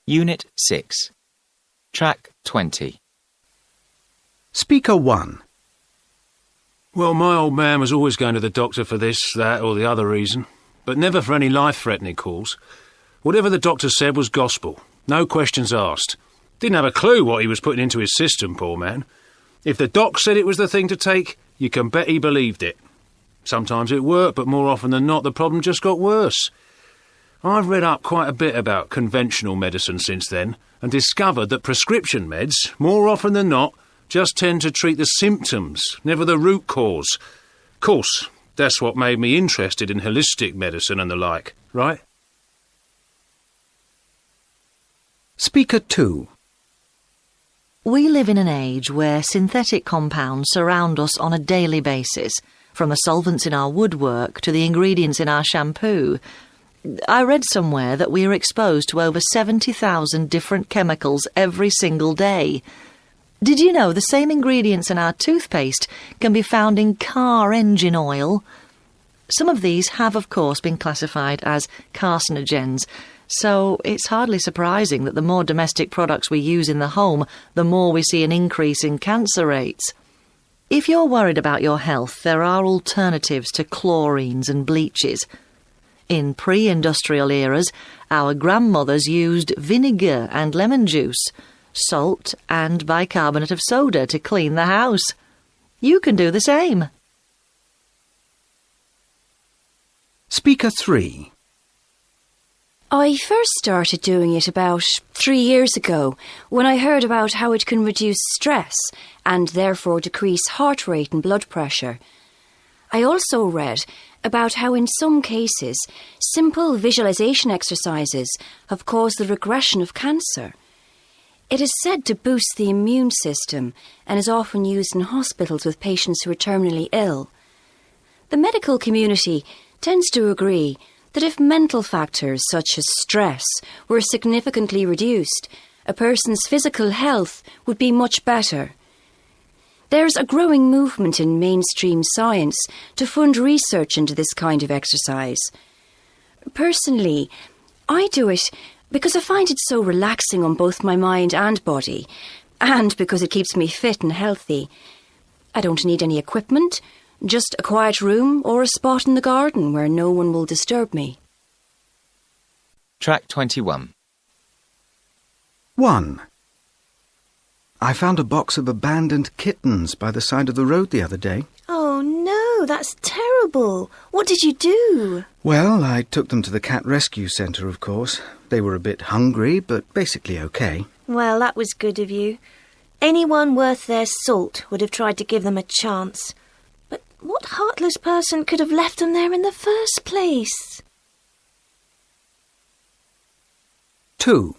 Unit 6. Track 20. Speaker 1. Well, my old man was always going to the doctor for this, that or the other reason, but never for any life-threatening calls. Whatever the doctor said was gospel, no questions asked. Didn't have a clue what he was putting into his system, poor man. If the doc said it was the thing to take, you can bet he believed it. Sometimes it worked, but more often than not the problem just got worse. I've read up quite a bit about conventional medicine since then and discovered that prescription meds, more often than not, just tend to treat the symptoms, never the root cause. Of course, that's what made me interested in holistic medicine and the like, right? Speaker 2. We live in an age where synthetic compounds surround us on a daily basis, from the solvents in our woodwork to the ingredients in our shampoo. I read somewhere that we are exposed to over 70,000 different chemicals every single day. Did you know the same ingredients in our toothpaste can be found in car engine oil? Some of these have, of course, been classified as carcinogens, so it's hardly surprising that the more domestic products we use in the home, the more we see an increase in cancer rates. If you're worried about your health, there are alternatives to chlorines and bleaches. In pre-industrial eras, our grandmothers used vinegar and lemon juice, salt and bicarbonate of soda to clean the house. You can do the same. Speaker 3. I first started doing it about 3 years ago when I heard about how it can reduce stress and therefore decrease heart rate and blood pressure. I also read about how in some cases simple visualization exercises have caused the regression of cancer. It is said to boost the immune system and is often used in hospitals with patients who are terminally ill. The medical community tends to agree that if mental factors such as stress were significantly reduced, a person's physical health would be much better. There's a growing movement in mainstream science to fund research into this kind of exercise. Personally, I do it because I find it so relaxing on both my mind and body, and because it keeps me fit and healthy. I don't need any equipment, just a quiet room or a spot in the garden where no one will disturb me. Track 21. 1. I found a box of abandoned kittens by the side of the road the other day. Oh no, that's terrible. What did you do? Well, I took them to the cat rescue centre, of course. They were a bit hungry, but basically okay. Well, that was good of you. Anyone worth their salt would have tried to give them a chance. But what heartless person could have left them there in the first place? 2.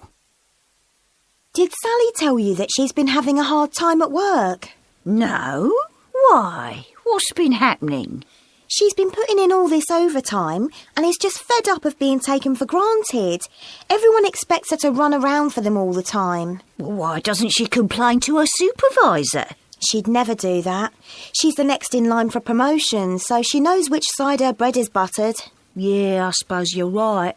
Did Sally tell you that she's been having a hard time at work? No. Why? What's been happening? She's been putting in all this overtime and is just fed up of being taken for granted. Everyone expects her to run around for them all the time. Well, why doesn't she complain to her supervisor? She'd never do that. She's the next in line for promotion, so she knows which side her bread is buttered. Yeah, I suppose you're right.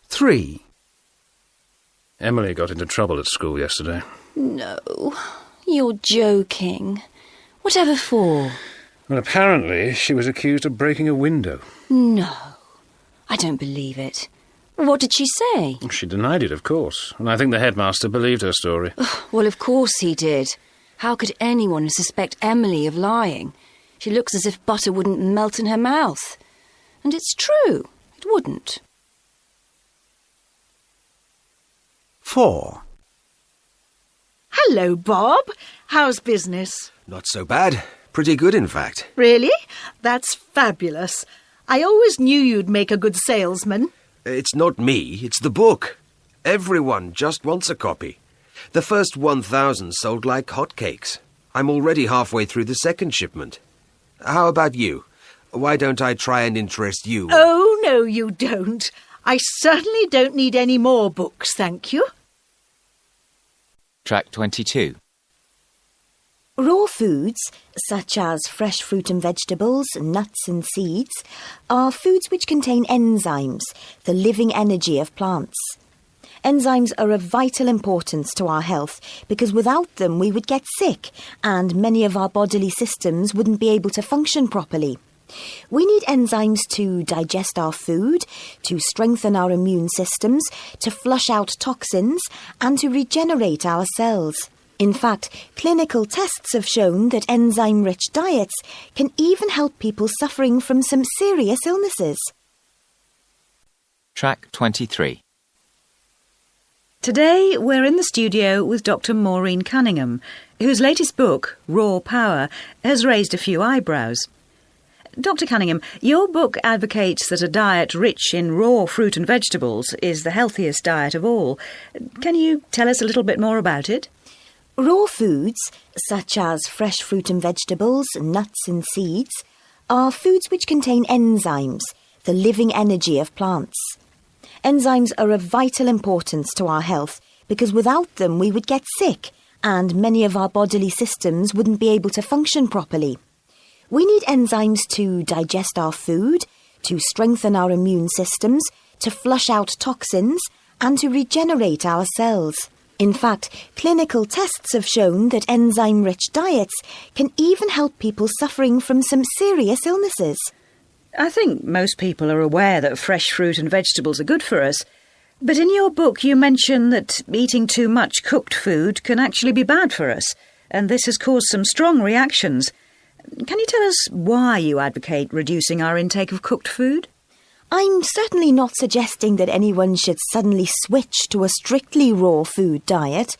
3. Emily got into trouble at school yesterday. No, you're joking. Whatever for? Well, apparently she was accused of breaking a window. No, I don't believe it. What did she say? She denied it, of course, and I think the headmaster believed her story. Well, of course he did. How could anyone suspect Emily of lying? She looks as if butter wouldn't melt in her mouth. And it's true, it wouldn't. 4. Hello, Bob. How's business? Not so bad. Pretty good, in fact. Really? That's fabulous. I always knew you'd make a good salesman. It's not me, it's the book. Everyone just wants a copy. The first 1,000 sold like hotcakes. I'm already halfway through the second shipment. How about you? Why don't I try and interest you? Oh, no, you don't. I certainly don't need any more books, thank you. Track 22. Raw foods, such as fresh fruit and vegetables, nuts and seeds, are foods which contain enzymes, the living energy of plants. Enzymes are of vital importance to our health because without them we would get sick and many of our bodily systems wouldn't be able to function properly. We need enzymes to digest our food, to strengthen our immune systems, to flush out toxins, and to regenerate our cells. In fact, clinical tests have shown that enzyme-rich diets can even help people suffering from some serious illnesses. Track 23. Today we're in the studio with Dr. Maureen Cunningham, whose latest book, Raw Power, has raised a few eyebrows. Dr. Cunningham, your book advocates that a diet rich in raw fruit and vegetables is the healthiest diet of all. Can you tell us a little bit more about it? Raw foods, such as fresh fruit and vegetables, nuts and seeds, are foods which contain enzymes, the living energy of plants. Enzymes are of vital importance to our health because without them we would get sick and many of our bodily systems wouldn't be able to function properly. We need enzymes to digest our food, to strengthen our immune systems, to flush out toxins, and to regenerate our cells. In fact, clinical tests have shown that enzyme-rich diets can even help people suffering from some serious illnesses. I think most people are aware that fresh fruit and vegetables are good for us. But in your book you mention that eating too much cooked food can actually be bad for us, and this has caused some strong reactions. Can you tell us why you advocate reducing our intake of cooked food? I'm certainly not suggesting that anyone should suddenly switch to a strictly raw food diet,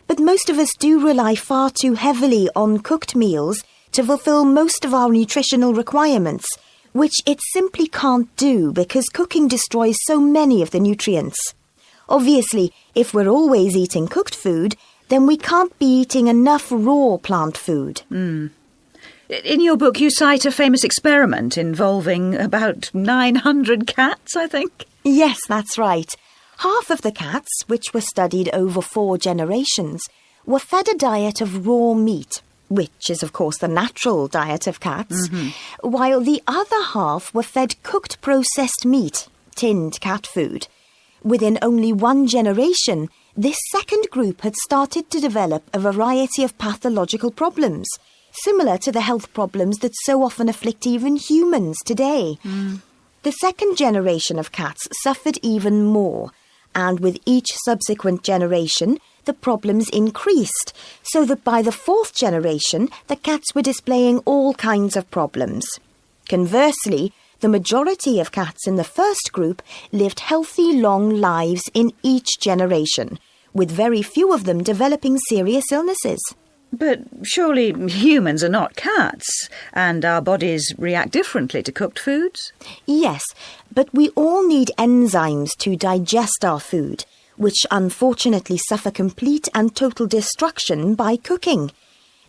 but most of us do rely far too heavily on cooked meals to fulfill most of our nutritional requirements, which it simply can't do because cooking destroys so many of the nutrients. Obviously, if we're always eating cooked food, then we can't be eating enough raw plant food. In your book, you cite a famous experiment involving about 900 cats, I think? Yes, that's right. Half of the cats, which were studied over 4 generations, were fed a diet of raw meat, which is, of course, the natural diet of cats, while the other half were fed cooked processed meat, tinned cat food. Within only 1 generation, this second group had started to develop a variety of pathological problems, similar to the health problems that so often afflict even humans today. The second generation of cats suffered even more, and with each subsequent generation, the problems increased, so that by the 4th generation, the cats were displaying all kinds of problems. Conversely, the majority of cats in the first group lived healthy, long lives in each generation, with very few of them developing serious illnesses. But surely humans are not cats, and our bodies react differently to cooked foods? Yes, but we all need enzymes to digest our food, which unfortunately suffer complete and total destruction by cooking.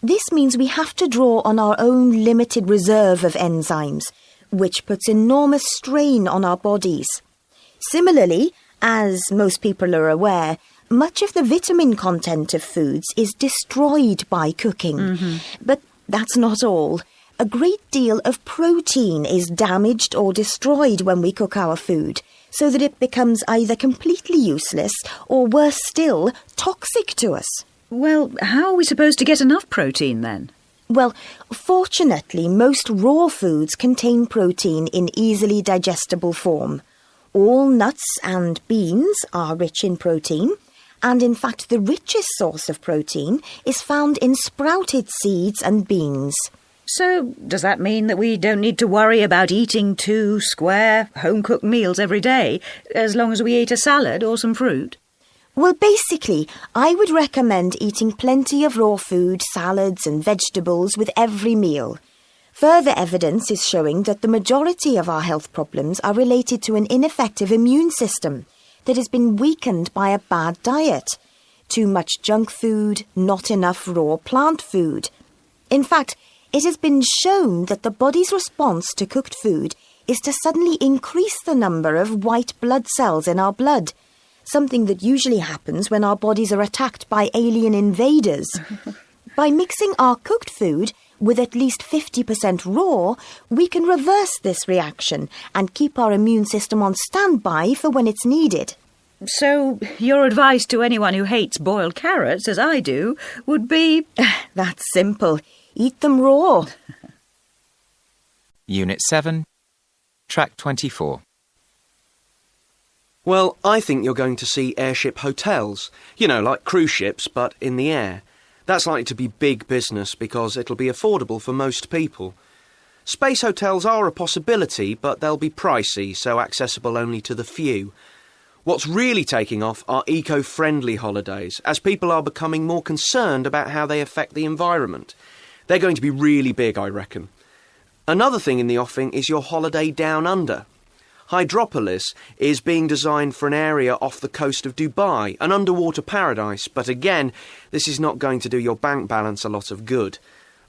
This means we have to draw on our own limited reserve of enzymes, which puts enormous strain on our bodies. Similarly, as most people are aware, much of the vitamin content of foods is destroyed by cooking. But that's not all. A great deal of protein is damaged or destroyed when we cook our food, so that it becomes either completely useless or, worse still, toxic to us. Well, how are we supposed to get enough protein then? Well, fortunately, most raw foods contain protein in easily digestible form. All nuts and beans are rich in protein, and in fact the richest source of protein is found in sprouted seeds and beans. So, does that mean that we don't need to worry about eating 2 square, home-cooked meals every day, as long as we eat a salad or some fruit? Well, basically, I would recommend eating plenty of raw food, salads and vegetables with every meal. Further evidence is showing that the majority of our health problems are related to an ineffective immune system that has been weakened by a bad diet. Too much junk food, not enough raw plant food. In fact, it has been shown that the body's response to cooked food is to suddenly increase the number of white blood cells in our blood, something that usually happens when our bodies are attacked by alien invaders. By mixing our cooked food with at least 50% raw, we can reverse this reaction and keep our immune system on standby for when it's needed. So, your advice to anyone who hates boiled carrots, as I do, would be... That's simple. Eat them raw. Unit 7, Track 24. Well, I think you're going to see airship hotels. You know, like cruise ships, but in the air. That's likely to be big business because it'll be affordable for most people. Space hotels are a possibility, but they'll be pricey, so accessible only to the few. What's really taking off are eco-friendly holidays, as people are becoming more concerned about how they affect the environment. They're going to be really big, I reckon. Another thing in the offing is your holiday down under. Hydropolis is being designed for an area off the coast of Dubai, an underwater paradise, but again, this is not going to do your bank balance a lot of good.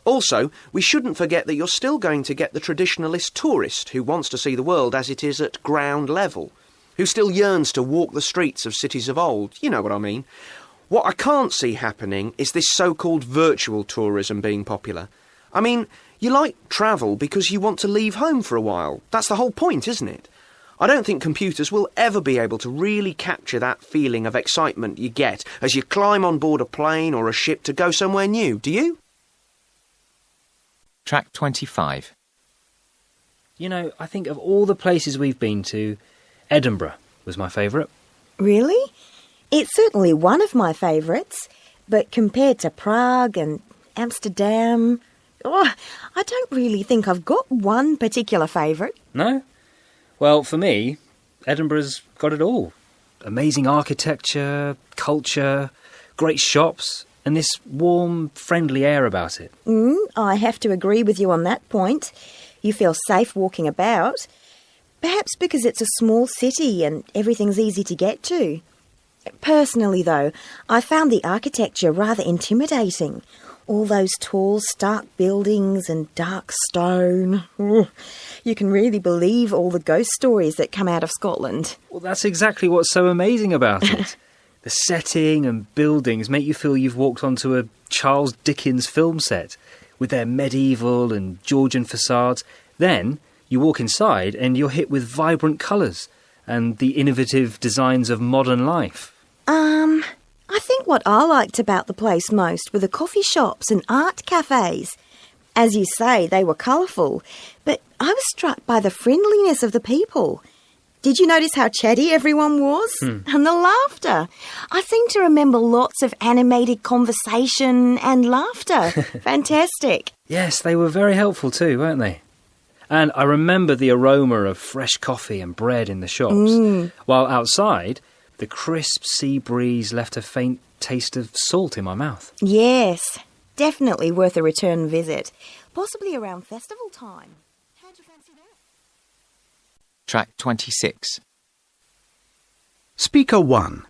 Also, we shouldn't forget that you're still going to get the traditionalist tourist who wants to see the world as it is at ground level, who still yearns to walk the streets of cities of old, you know what I mean. What I can't see happening is this so-called virtual tourism being popular. I mean, you like travel because you want to leave home for a while. That's the whole point, isn't it? I don't think computers will ever be able to really capture that feeling of excitement you get as you climb on board a plane or a ship to go somewhere new, do you? Track 25. You know, I think of all the places we've been to, Edinburgh was my favourite. Really? It's certainly one of my favourites, but compared to Prague and Amsterdam, I don't really think I've got one particular favourite. No? Well, for me, Edinburgh's got it all. Amazing architecture, culture, great shops, and this warm, friendly air about it. I have to agree with you on that point. You feel safe walking about. Perhaps because it's a small city and everything's easy to get to. Personally, though, I found the architecture rather intimidating. All those tall, stark buildings and dark stone. You can really believe all the ghost stories that come out of Scotland. Well, that's exactly what's so amazing about it. The setting and buildings make you feel you've walked onto a Charles Dickens film set with their medieval and Georgian facades. Then you walk inside and you're hit with vibrant colours and the innovative designs of modern life. I think what I liked about the place most were the coffee shops and art cafes. As you say, they were colourful, but I was struck by the friendliness of the people. Did you notice how chatty everyone was? And the laughter. I seem to remember lots of animated conversation and laughter. Fantastic. Yes, they were very helpful too, weren't they? And I remember the aroma of fresh coffee and bread in the shops, while outside, the crisp sea breeze left a faint taste of salt in my mouth. Yes, definitely worth a return visit. Possibly around festival time. How'd you fancy that? Track 26. Speaker 1.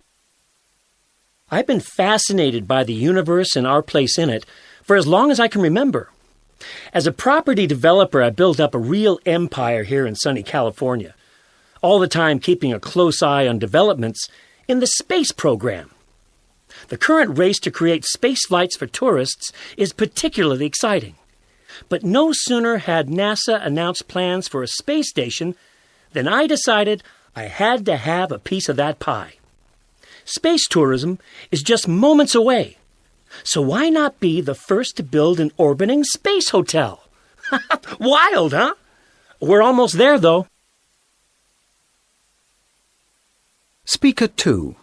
I've been fascinated by the universe and our place in it for as long as I can remember. As a property developer, I built up a real empire here in sunny California, all the time keeping a close eye on developments in the space program. The current race to create space flights for tourists is particularly exciting. But no sooner had NASA announced plans for a space station than I decided I had to have a piece of that pie. Space tourism is just moments away. So why not be the first to build an orbiting space hotel? Wild, huh? We're almost there, though. Speaker 2.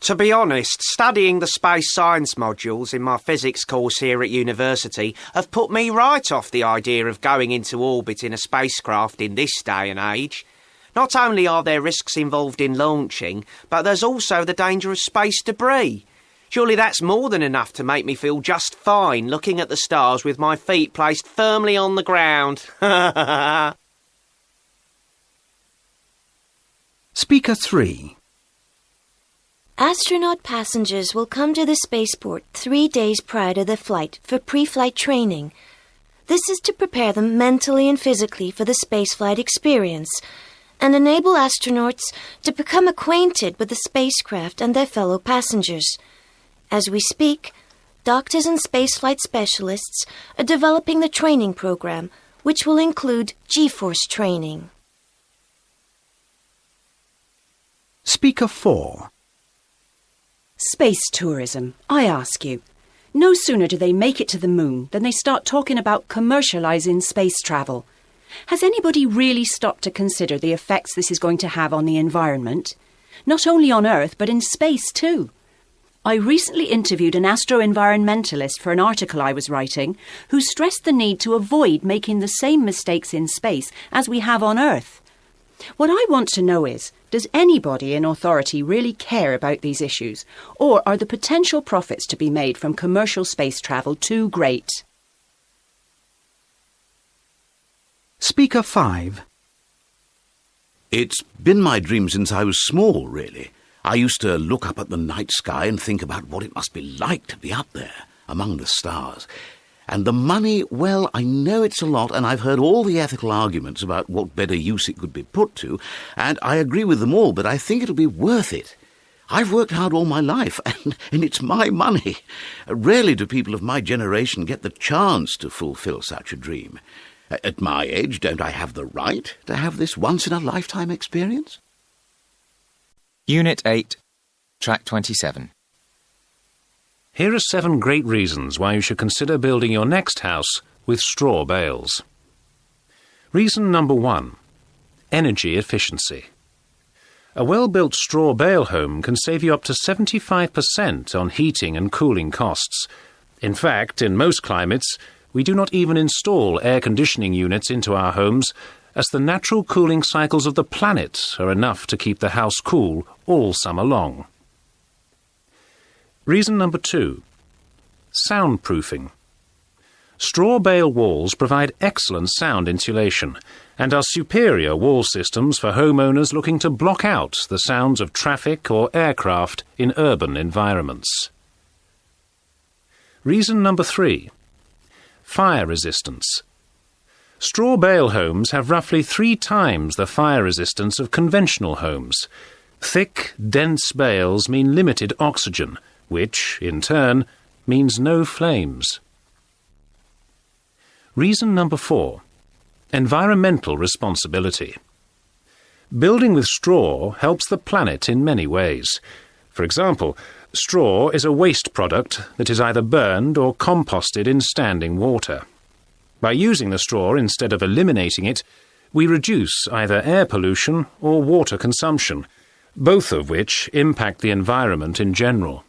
To be honest, studying the space science modules in my physics course here at university have put me right off the idea of going into orbit in a spacecraft in this day and age. Not only are there risks involved in launching, but there's also the danger of space debris. Surely that's more than enough to make me feel just fine looking at the stars with my feet placed firmly on the ground. Speaker 3. Astronaut passengers will come to the spaceport 3 days prior to the flight for pre-flight training. This is to prepare them mentally and physically for the spaceflight experience and enable astronauts to become acquainted with the spacecraft and their fellow passengers. As we speak, doctors and spaceflight specialists are developing the training program, which will include G-force training. Speaker 4. Space tourism, I ask you. No sooner do they make it to the moon than they start talking about commercialising space travel. Has anybody really stopped to consider the effects this is going to have on the environment? Not only on Earth, but in space too. I recently interviewed an astro-environmentalist for an article I was writing who stressed the need to avoid making the same mistakes in space as we have on Earth. What I want to know is, does anybody in authority really care about these issues, or are the potential profits to be made from commercial space travel too great? Speaker 5. It's been my dream since I was small, really. I used to look up at the night sky and think about what it must be like to be up there, among the stars. And the money, well, I know it's a lot, and I've heard all the ethical arguments about what better use it could be put to, and I agree with them all, but I think it'll be worth it. I've worked hard all my life, and it's my money. Rarely do people of my generation get the chance to fulfill such a dream. At my age, don't I have the right to have this once-in-a-lifetime experience? Unit 8, Track 27. Here are 7 great reasons why you should consider building your next house with straw bales. Reason number 1. Energy efficiency. A well-built straw bale home can save you up to 75% on heating and cooling costs. In fact, in most climates, we do not even install air conditioning units into our homes, as the natural cooling cycles of the planet are enough to keep the house cool all summer long. Reason number 2. Soundproofing. Straw bale walls provide excellent sound insulation and are superior wall systems for homeowners looking to block out the sounds of traffic or aircraft in urban environments. Reason number 3. Fire resistance. Straw bale homes have roughly 3 times the fire resistance of conventional homes. Thick, dense bales mean limited oxygen, which, in turn, means no flames. Reason number 4. Environmental responsibility. Building with straw helps the planet in many ways. For example, straw is a waste product that is either burned or composted in standing water. By using the straw instead of eliminating it, we reduce either air pollution or water consumption, both of which impact the environment in general.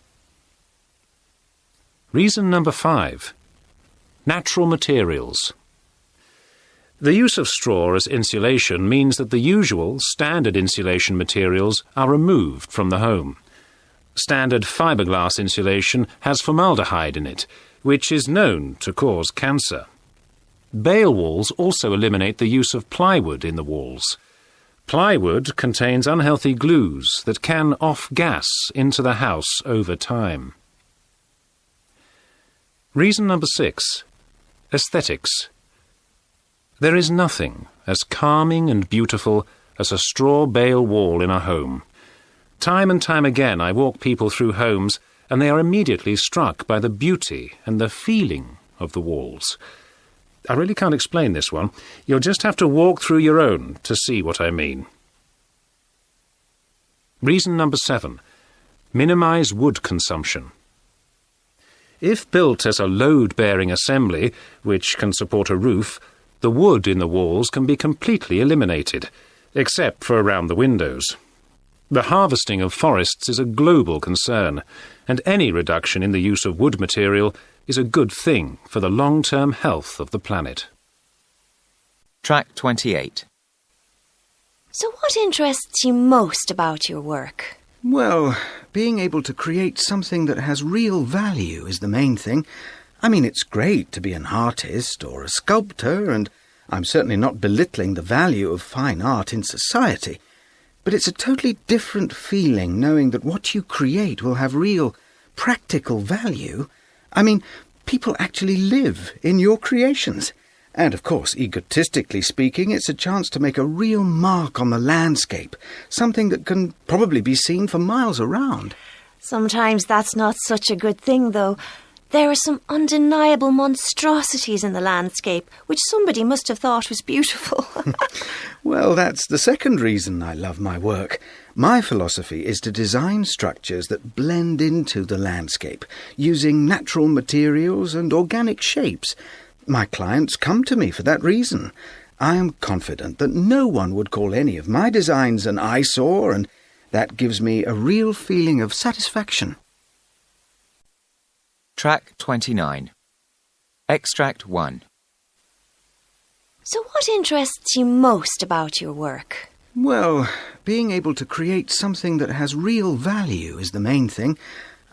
Reason number 5. Natural materials. The use of straw as insulation means that the usual standard insulation materials are removed from the home. Standard fiberglass insulation has formaldehyde in it, which is known to cause cancer. Bale walls also eliminate the use of plywood in the walls. Plywood contains unhealthy glues that can off-gas into the house over time. Reason number 6. Aesthetics. There is nothing as calming and beautiful as a straw bale wall in a home. Time and time again I walk people through homes and they are immediately struck by the beauty and the feeling of the walls. I really can't explain this one. You'll just have to walk through your own to see what I mean. Reason number 7. Minimise wood consumption. If built as a load-bearing assembly, which can support a roof, the wood in the walls can be completely eliminated, except for around the windows. The harvesting of forests is a global concern, and any reduction in the use of wood material is a good thing for the long-term health of the planet. Track 28. So what interests you most about your work? Well, being able to create something that has real value is the main thing. I mean, it's great to be an artist or a sculptor, and I'm certainly not belittling the value of fine art in society. But it's a totally different feeling knowing that what you create will have real, practical value. I mean, people actually live in your creations. And, of course, egotistically speaking, it's a chance to make a real mark on the landscape, something that can probably be seen for miles around. Sometimes that's not such a good thing, though. There are some undeniable monstrosities in the landscape, which somebody must have thought was beautiful. Well, that's the second reason I love my work. My philosophy is to design structures that blend into the landscape, using natural materials and organic shapes. My clients come to me for that reason. I am confident that no one would call any of my designs an eyesore, and that gives me a real feeling of satisfaction. Track 29. Extract 1. So what interests you most about your work? Well, being able to create something that has real value is the main thing.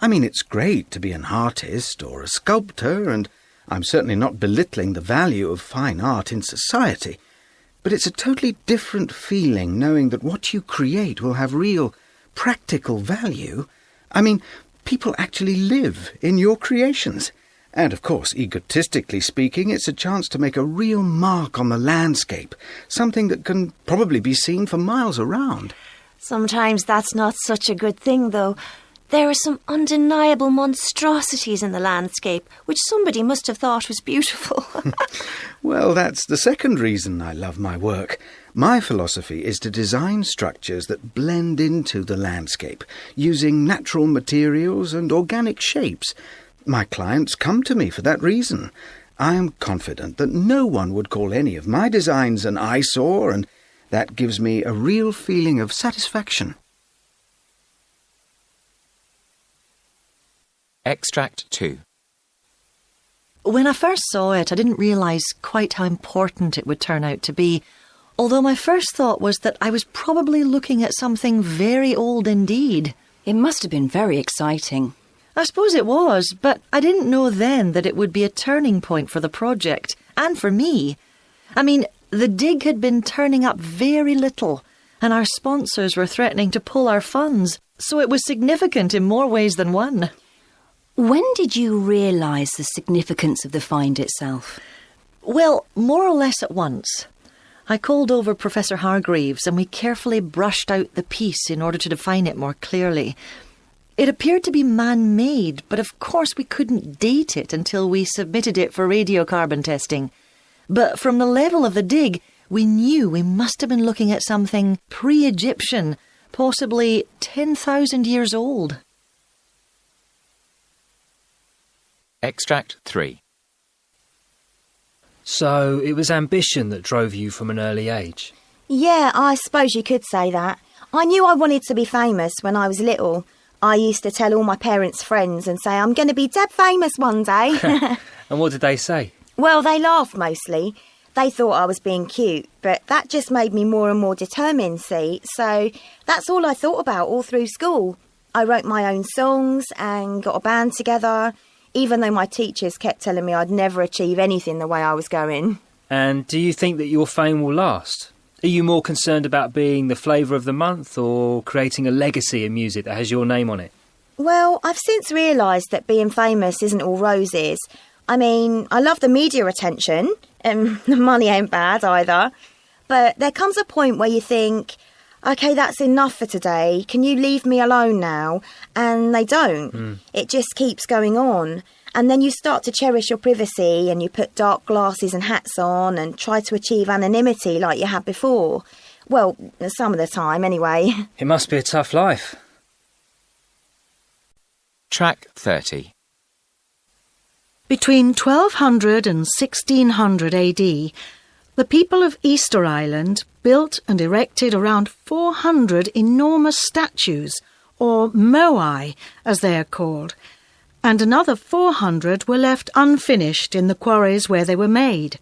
I mean, it's great to be an artist or a sculptor, and I'm certainly not belittling the value of fine art in society. But it's a totally different feeling knowing that what you create will have real, practical value. I mean, people actually live in your creations. And, of course, egotistically speaking, it's a chance to make a real mark on the landscape, something that can probably be seen for miles around. Sometimes that's not such a good thing, though. There are some undeniable monstrosities in the landscape, which somebody must have thought was beautiful. Well, that's the second reason I love my work. My philosophy is to design structures that blend into the landscape, using natural materials and organic shapes. My clients come to me for that reason. I am confident that no one would call any of my designs an eyesore, and that gives me a real feeling of satisfaction. Extract 2. When I first saw it, I didn't realise quite how important it would turn out to be, although my first thought was that I was probably looking at something very old indeed. It must have been very exciting. I suppose it was, but I didn't know then that it would be a turning point for the project, and for me. I mean, the dig had been turning up very little, and our sponsors were threatening to pull our funds, so it was significant in more ways than one. When did you realise the significance of the find itself? Well, more or less at once. I called over Professor Hargreaves and we carefully brushed out the piece in order to define it more clearly. It appeared to be man-made, but of course we couldn't date it until we submitted it for radiocarbon testing. But from the level of the dig, we knew we must have been looking at something pre-Egyptian, possibly 10,000 years old. Extract 3. So it was ambition that drove you from an early age? Yeah, I suppose you could say that. I knew I wanted to be famous when I was little. I used to tell all my parents' friends and say, I'm going to be dead famous one day. And what did they say? Well, they laughed mostly. They thought I was being cute, but that just made me more and more determined, see? So that's all I thought about all through school. I wrote my own songs and got a band together, even though my teachers kept telling me I'd never achieve anything the way I was going. And do you think that your fame will last? Are you more concerned about being the flavour of the month or creating a legacy in music that has your name on it? Well, I've since realised that being famous isn't all roses. I mean, I love the media attention, and the money ain't bad either. But there comes a point where you think, OK, that's enough for today. Can you leave me alone now? And they don't. It just keeps going on. And then you start to cherish your privacy and you put dark glasses and hats on and try to achieve anonymity like you had before. Well, some of the time, anyway. It must be a tough life. Track 30. Between 1200 and 1600 AD, the people of Easter Island built and erected around 400 enormous statues, or moai, as they are called, and another 400 were left unfinished in the quarries where they were made.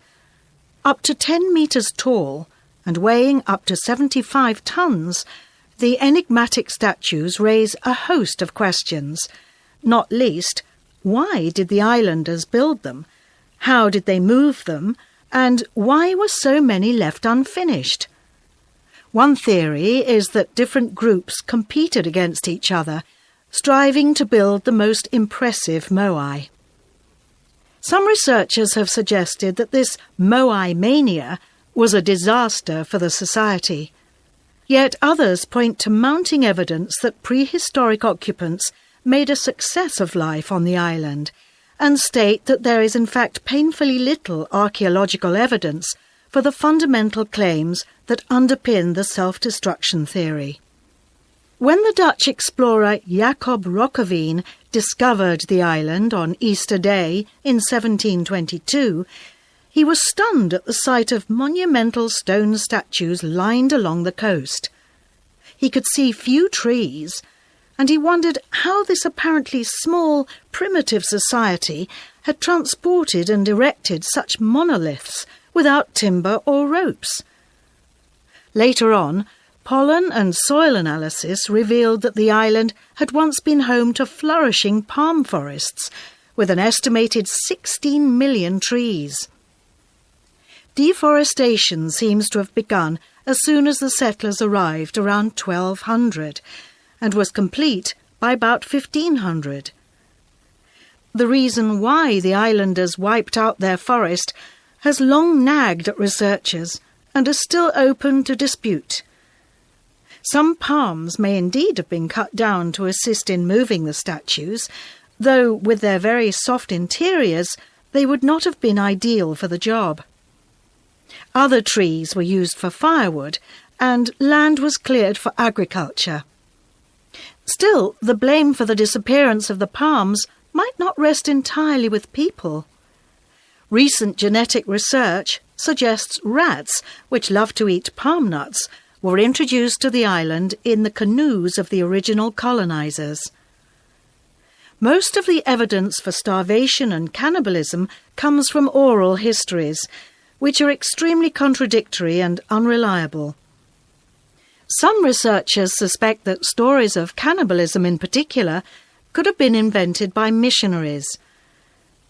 Up to 10 metres tall and weighing up to 75 tons, the enigmatic statues raise a host of questions, not least, why did the islanders build them? How did they move them? And why were so many left unfinished? One theory is that different groups competed against each other, striving to build the most impressive moai. Some researchers have suggested that this moai mania was a disaster for the society. Yet others point to mounting evidence that prehistoric occupants made a success of life on the island, and state that there is in fact painfully little archaeological evidence for the fundamental claims that underpin the self-destruction theory. When the Dutch explorer Jacob Roggeveen discovered the island on Easter Day in 1722, he was stunned at the sight of monumental stone statues lined along the coast. He could see few trees, and he wondered how this apparently small, primitive society had transported and erected such monoliths without timber or ropes. Later on, pollen and soil analysis revealed that the island had once been home to flourishing palm forests, with an estimated 16 million trees. Deforestation seems to have begun as soon as the settlers arrived around 1200, and was complete by about 1500. The reason why the islanders wiped out their forest has long nagged at researchers and is still open to dispute. Some palms may indeed have been cut down to assist in moving the statues, though with their very soft interiors they would not have been ideal for the job. Other trees were used for firewood, and land was cleared for agriculture. Still, the blame for the disappearance of the palms might not rest entirely with people. Recent genetic research suggests rats, which love to eat palm nuts, were introduced to the island in the canoes of the original colonizers. Most of the evidence for starvation and cannibalism comes from oral histories, which are extremely contradictory and unreliable. Some researchers suspect that stories of cannibalism in particular could have been invented by missionaries.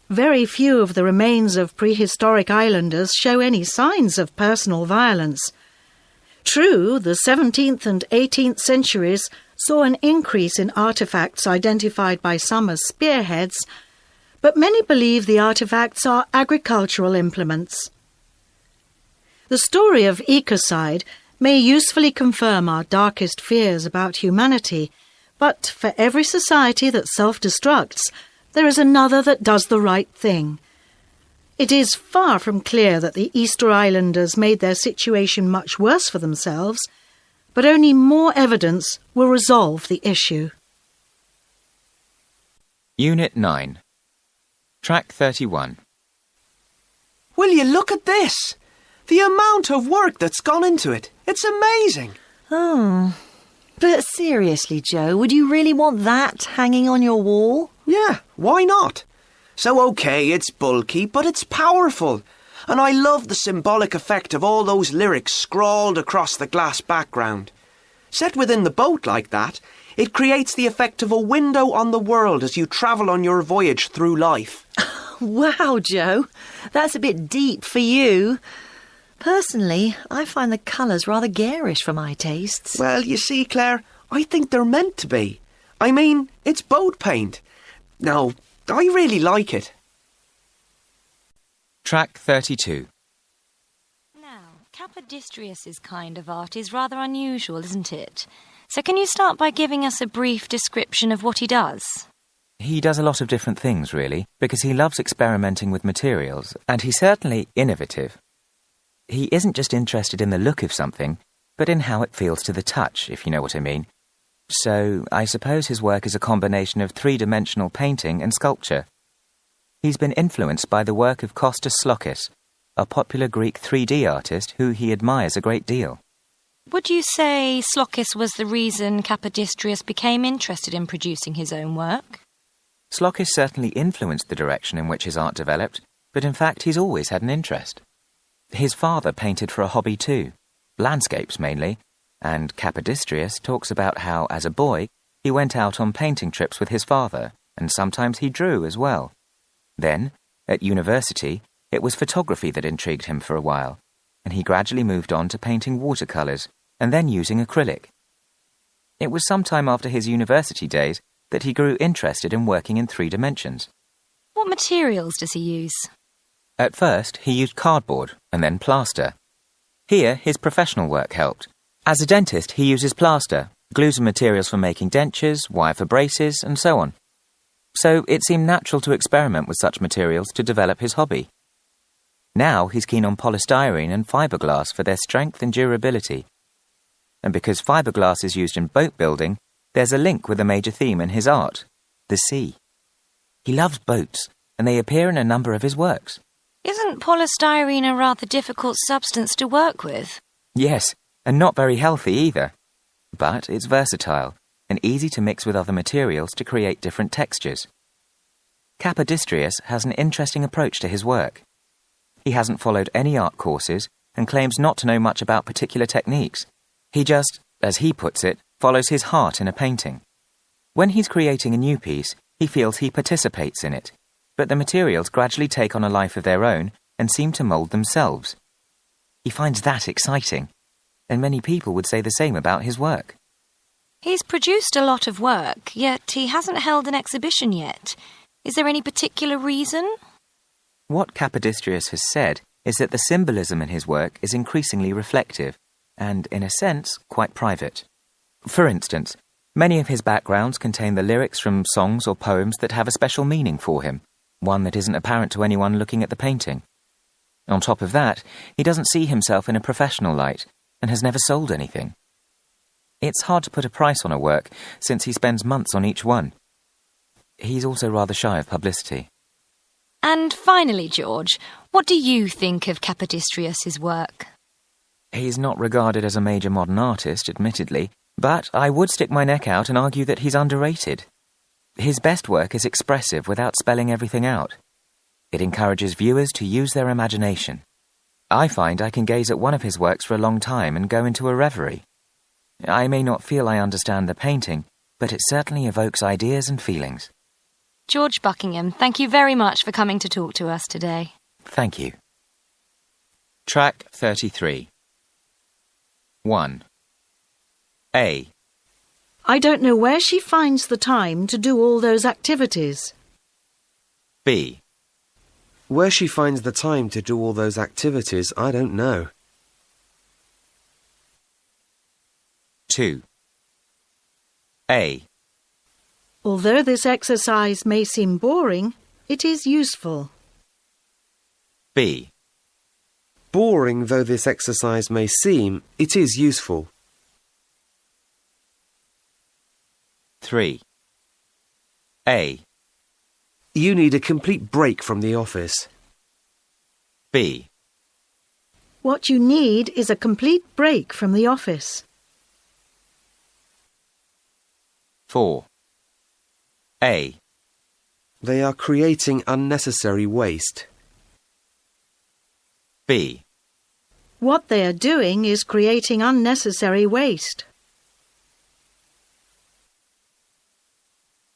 Very few of the remains of prehistoric islanders show any signs of personal violence. True, the 17th and 18th centuries saw an increase in artefacts identified by some as spearheads, but many believe the artefacts are agricultural implements. The story of ecocide may usefully confirm our darkest fears about humanity, but for every society that self-destructs, there is another that does the right thing. It is far from clear that the Easter Islanders made their situation much worse for themselves, but only more evidence will resolve the issue. Unit 9. Track 31. Will you look at this? The amount of work that's gone into it. It's amazing. Oh, but seriously, Joe, would you really want that hanging on your wall? Yeah, why not? So, okay, it's bulky, but it's powerful. And I love the symbolic effect of all those lyrics scrawled across the glass background. Set within the boat like that, it creates the effect of a window on the world as you travel on your voyage through life. Wow, Joe, that's a bit deep for you. Personally, I find the colours rather garish for my tastes. Well, you see, Claire, I think they're meant to be. I mean, it's boat paint. No, I really like it. Track 32. Now, Capodistrius's kind of art is rather unusual, isn't it? So can you start by giving us a brief description of what he does? He does a lot of different things, really, because he loves experimenting with materials, and he's certainly innovative. He isn't just interested in the look of something, but in how it feels to the touch, if you know what I mean. So, I suppose his work is a combination of three-dimensional painting and sculpture. He's been influenced by the work of Kostas Slokis, a popular Greek 3D artist who he admires a great deal. Would you say Slokis was the reason Capodistrius became interested in producing his own work? Slokis certainly influenced the direction in which his art developed, but in fact he's always had an interest. His father painted for a hobby too, landscapes mainly, and Capodistrius talks about how, as a boy, he went out on painting trips with his father, and sometimes he drew as well. Then, at university, it was photography that intrigued him for a while, and he gradually moved on to painting watercolours, and then using acrylic. It was some time after his university days that he grew interested in working in 3 dimensions. What materials does he use? At first, he used cardboard and then plaster. Here, his professional work helped. As a dentist, he uses plaster, glues and materials for making dentures, wire for braces, and so on. So it seemed natural to experiment with such materials to develop his hobby. Now he's keen on polystyrene and fiberglass for their strength and durability. And because fiberglass is used in boat building, there's a link with a major theme in his art, the sea. He loves boats, and they appear in a number of his works. Isn't polystyrene a rather difficult substance to work with? Yes, and not very healthy either. But it's versatile and easy to mix with other materials to create different textures. Capodistrius has an interesting approach to his work. He hasn't followed any art courses and claims not to know much about particular techniques. He just, as he puts it, follows his heart in a painting. When he's creating a new piece, he feels he participates in it, but the materials gradually take on a life of their own and seem to mould themselves. He finds that exciting, and many people would say the same about his work. He's produced a lot of work, yet he hasn't held an exhibition yet. Is there any particular reason? What Capodistrius has said is that the symbolism in his work is increasingly reflective and, in a sense, quite private. For instance, many of his backgrounds contain the lyrics from songs or poems that have a special meaning for him, one that isn't apparent to anyone looking at the painting. On top of that, he doesn't see himself in a professional light and has never sold anything. It's hard to put a price on a work since he spends months on each one. He's also rather shy of publicity. And finally, George, what do you think of Capodistrius's work? He's not regarded as a major modern artist, admittedly, but I would stick my neck out and argue that he's underrated. His best work is expressive without spelling everything out. It encourages viewers to use their imagination. I find I can gaze at one of his works for a long time and go into a reverie. I may not feel I understand the painting, but it certainly evokes ideas and feelings. George Buckingham, thank you very much for coming to talk to us today. Thank you. Track 33. 1. A. I don't know where she finds the time to do all those activities. B. Where she finds the time to do all those activities, I don't know. 2. A. Although this exercise may seem boring, it is useful. B. Boring though this exercise may seem, it is useful. 3. A. You need a complete break from the office. B. What you need is a complete break from the office. 4. A. They are creating unnecessary waste. B. What they are doing is creating unnecessary waste.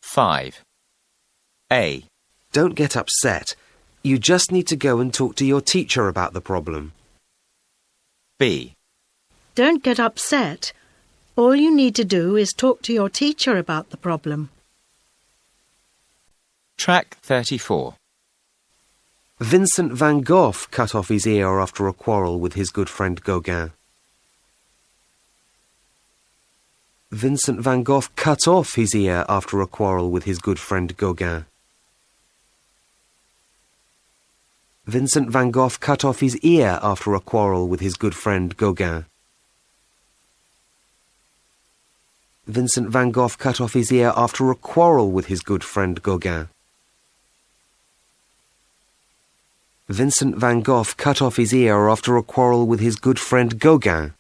5. A. Don't get upset. You just need to go and talk to your teacher about the problem. B. Don't get upset. All you need to do is talk to your teacher about the problem. Track 34. Vincent van Gogh cut off his ear after a quarrel with his good friend Gauguin. Vincent van Gogh cut off his ear after a quarrel with his good friend Gauguin. Vincent van Gogh cut off his ear after a quarrel with his good friend Gauguin. Vincent van Gogh cut off his ear after a quarrel with his good friend Gauguin. Vincent van Gogh cut off his ear after a quarrel with his good friend Gauguin.